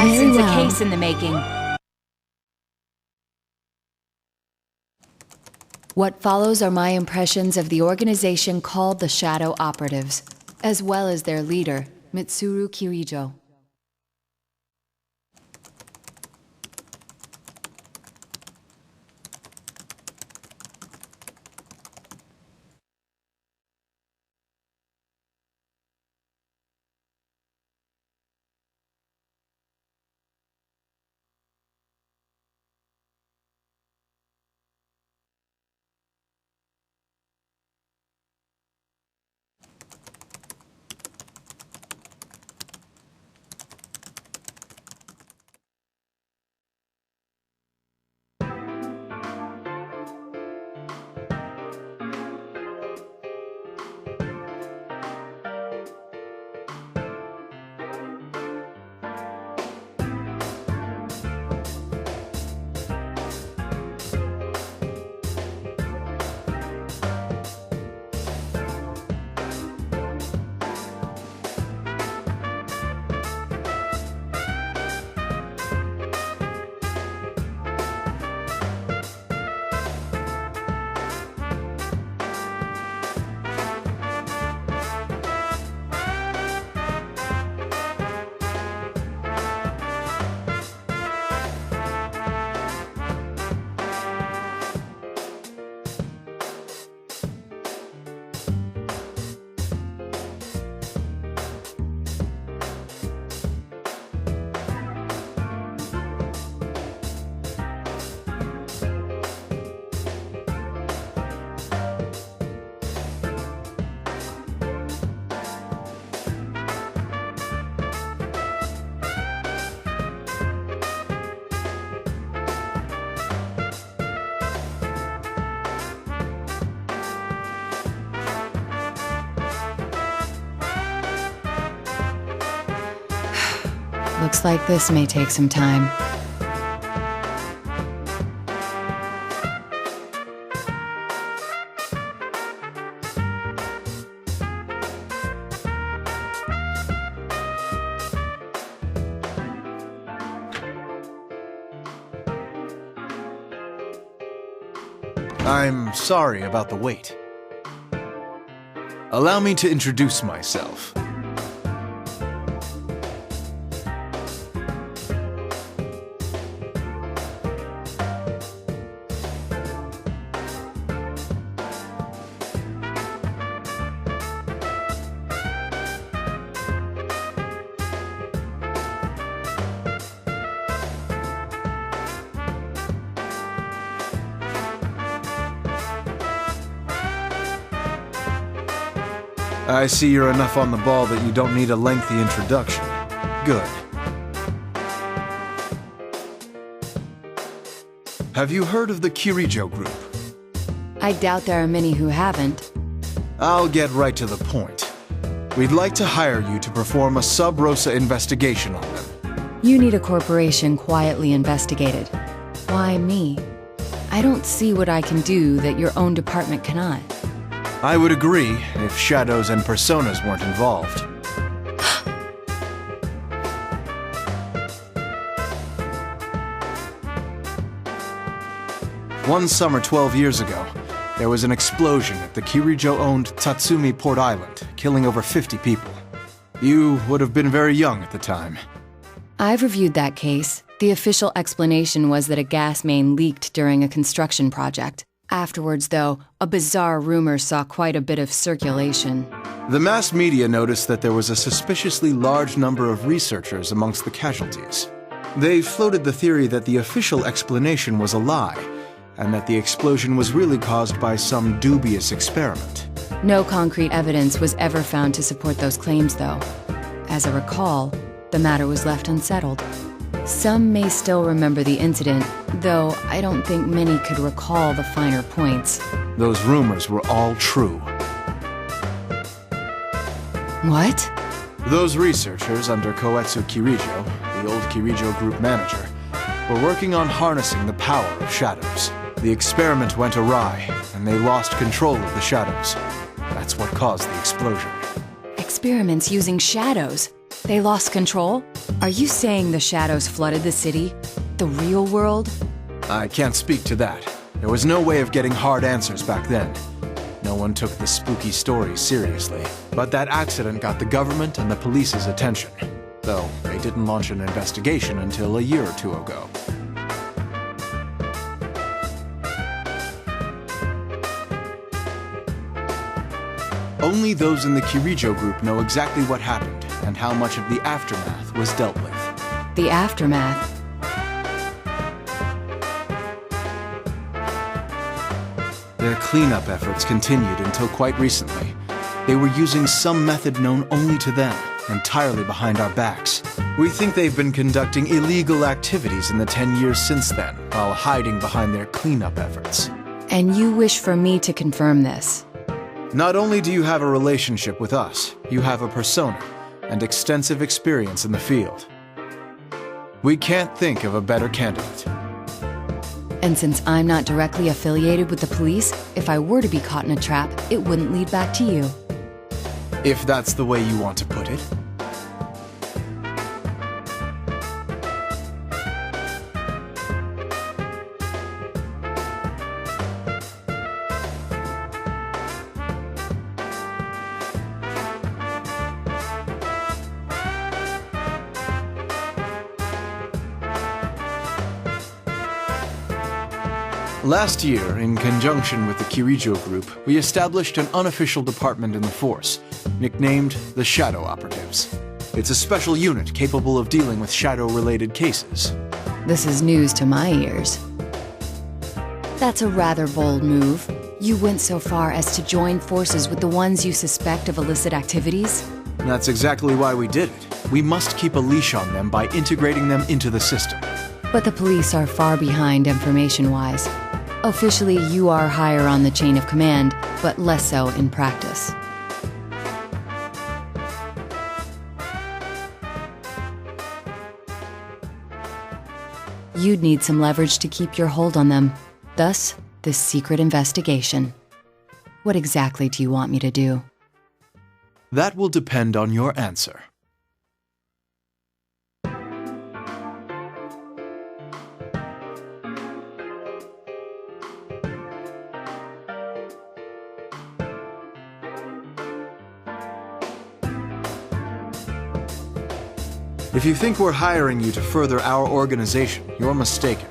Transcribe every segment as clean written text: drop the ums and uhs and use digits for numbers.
sense a case in the making. What follows are my impressions of the organization called the Shadow Operatives, as well as their leader, Mitsuru Kirijo. Looks like this may take some time. I'm sorry about the wait. Allow me to introduce myself. I see you're enough on the ball that you don't need a lengthy introduction. Good. Have you heard of the Kirijo Group? I doubt there are many who haven't. I'll get right to the point. We'd like to hire you to perform a sub-rosa investigation on them. You need a corporation quietly investigated. Why me? I don't see what I can do that your own department cannot. I would agree if shadows and personas weren't involved. One summer 12 years ago, there was an explosion at the Kirijo-owned Tatsumi Port Island, killing over 50 people. You would have been very young at the time. I've reviewed that case. The official explanation was that a gas main leaked during a construction project. Afterwards, though, a bizarre rumor saw quite a bit of circulation. The mass media noticed that there was a suspiciously large number of researchers amongst the casualties. They floated the theory that the official explanation was a lie, and that the explosion was really caused by some dubious experiment. No concrete evidence was ever found to support those claims, though. As I recall, the matter was left unsettled. Some may still remember the incident, though I don't think many could recall the finer points. Those rumors were all true. What? Those researchers under Koetsu Kirijo, the old Kirijo group manager, were working on harnessing the power of shadows. The experiment went awry, and they lost control of the shadows. That's what caused the explosion. Experiments using shadows? They lost control? Are you saying the shadows flooded the city? The real world? I can't speak to that. There was no way of getting hard answers back then. No one took the spooky stories seriously. But that accident got the government and the police's attention. Though they didn't launch an investigation until a year or two ago. Only those in the Kirijo group know exactly what happened and how much of the aftermath was dealt with. The aftermath? Their cleanup efforts continued until quite recently. They were using some method known only to them, entirely behind our backs. We think they've been conducting illegal activities in the 10 years since then, while hiding behind their cleanup efforts. And you wish for me to confirm this? Not only do you have a relationship with us, you have a persona and extensive experience in the field. We can't think of a better candidate. And since I'm not directly affiliated with the police, if I were to be caught in a trap, it wouldn't lead back to you. If that's the way you want to put it. Last year, in conjunction with the Kirijo group, we established an unofficial department in the force, nicknamed the Shadow Operatives. It's a special unit capable of dealing with shadow-related cases. This is news to my ears. That's a rather bold move. You went so far as to join forces with the ones you suspect of illicit activities? That's exactly why we did it. We must keep a leash on them by integrating them into the system. But the police are far behind information-wise. Officially, you are higher on the chain of command, but less so in practice. You'd need some leverage to keep your hold on them. Thus, this secret investigation. What exactly do you want me to do? That will depend on your answer. If you think we're hiring you to further our organization, you're mistaken.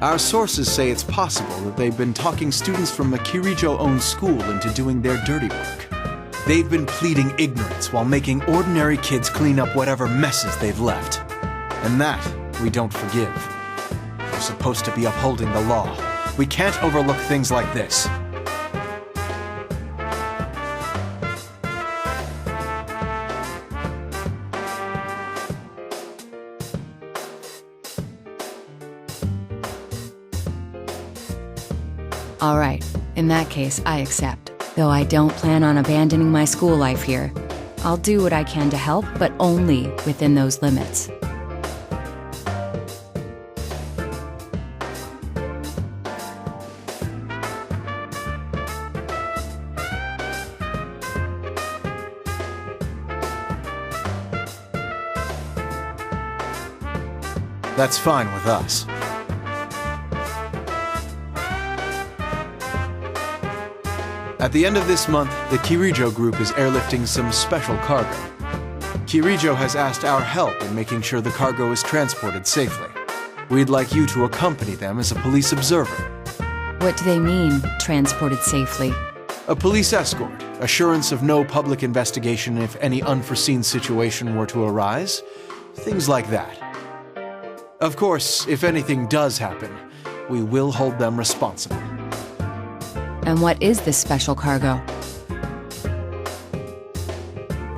Our sources say it's possible that they've been talking students from a Kirijo-owned school into doing their dirty work. They've been pleading ignorance while making ordinary kids clean up whatever messes they've left. And that, we don't forgive. We're supposed to be upholding the law. We can't overlook things like this. All right, in that case, I accept. Though I don't plan on abandoning my school life here. I'll do what I can to help, but only within those limits. That's fine with us. At the end of this month, the Kirijo group is airlifting some special cargo. Kirijo has asked our help in making sure the cargo is transported safely. We'd like you to accompany them as a police observer. What do they mean, transported safely? A police escort, assurance of no public investigation if any unforeseen situation were to arise, things like that. Of course, if anything does happen, we will hold them responsible. And what is this special cargo?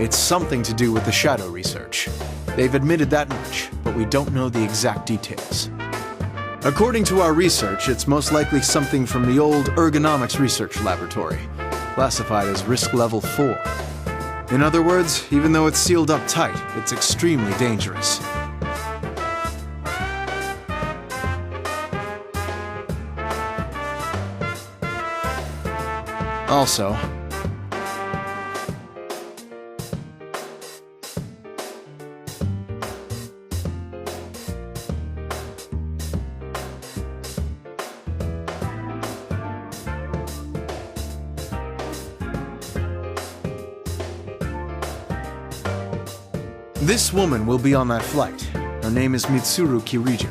It's something to do with the shadow research. They've admitted that much, but we don't know the exact details. According to our research, it's most likely something from the old ergonomics research laboratory, classified as risk level 4. In other words, even though it's sealed up tight, it's extremely dangerous. Also, This woman will be on that flight. Her name is Mitsuru Kirijo.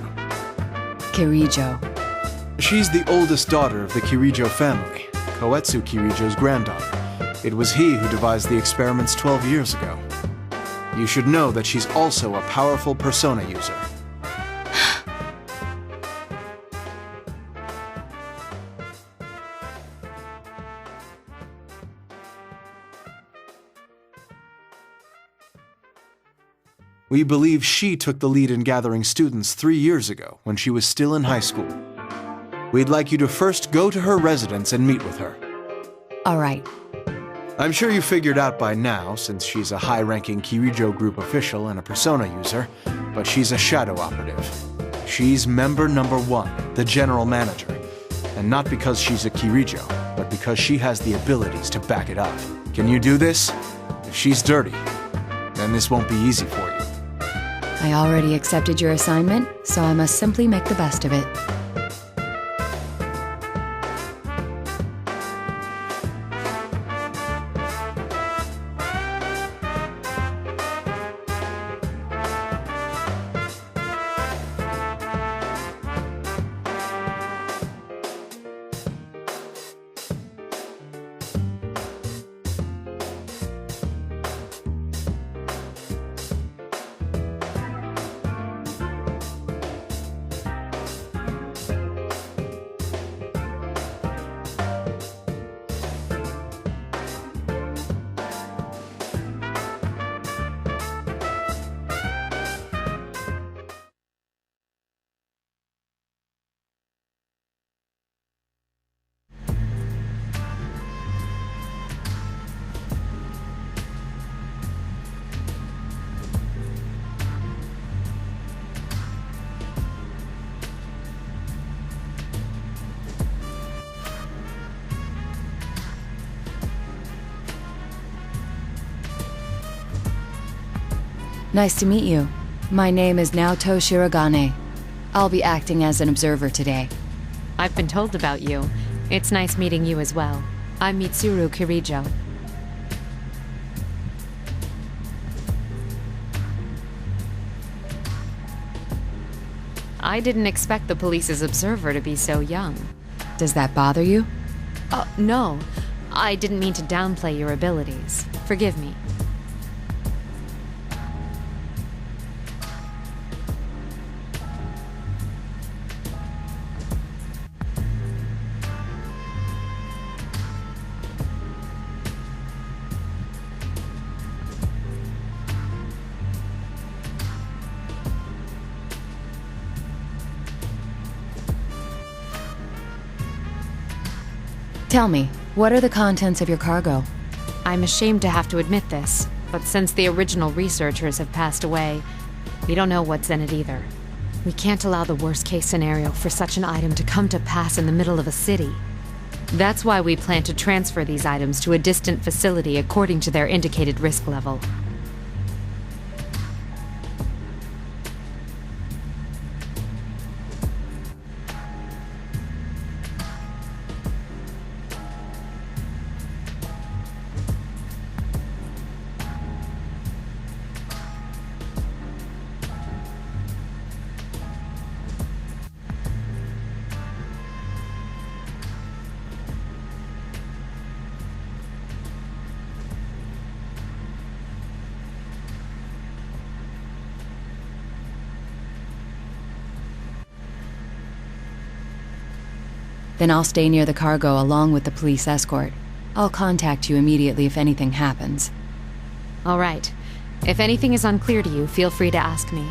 Kirijo. She's the oldest daughter of the Kirijo family, Koetsu Kirijo's granddaughter. It was he who devised the experiments 12 years ago. You should know that she's also a powerful persona user. We believe she took the lead in gathering students 3 years ago when she was still in high school. We'd like you to first go to her residence and meet with her. All right. I'm sure you figured out by now, since she's a high-ranking Kirijo group official and a persona user, but she's a Shadow Operative. She's member number 1, the general manager. And not because she's a Kirijo, but because she has the abilities to back it up. Can you do this? If she's dirty, then this won't be easy for you. I already accepted your assignment, so I must simply make the best of it. Nice to meet you. My name is Naoto Shirogane. I'll be acting as an observer today. I've been told about you. It's nice meeting you as well. I'm Mitsuru Kirijo. I didn't expect the police's observer to be so young. Does that bother you? No. I didn't mean to downplay your abilities. Forgive me. Tell me, what are the contents of your cargo? I'm ashamed to have to admit this, but since the original researchers have passed away, we don't know what's in it either. We can't allow the worst-case scenario for such an item to come to pass in the middle of a city. That's why we plan to transfer these items to a distant facility according to their indicated risk level. Then I'll stay near the cargo along with the police escort. I'll contact you immediately if anything happens. All right. If anything is unclear to you, feel free to ask me.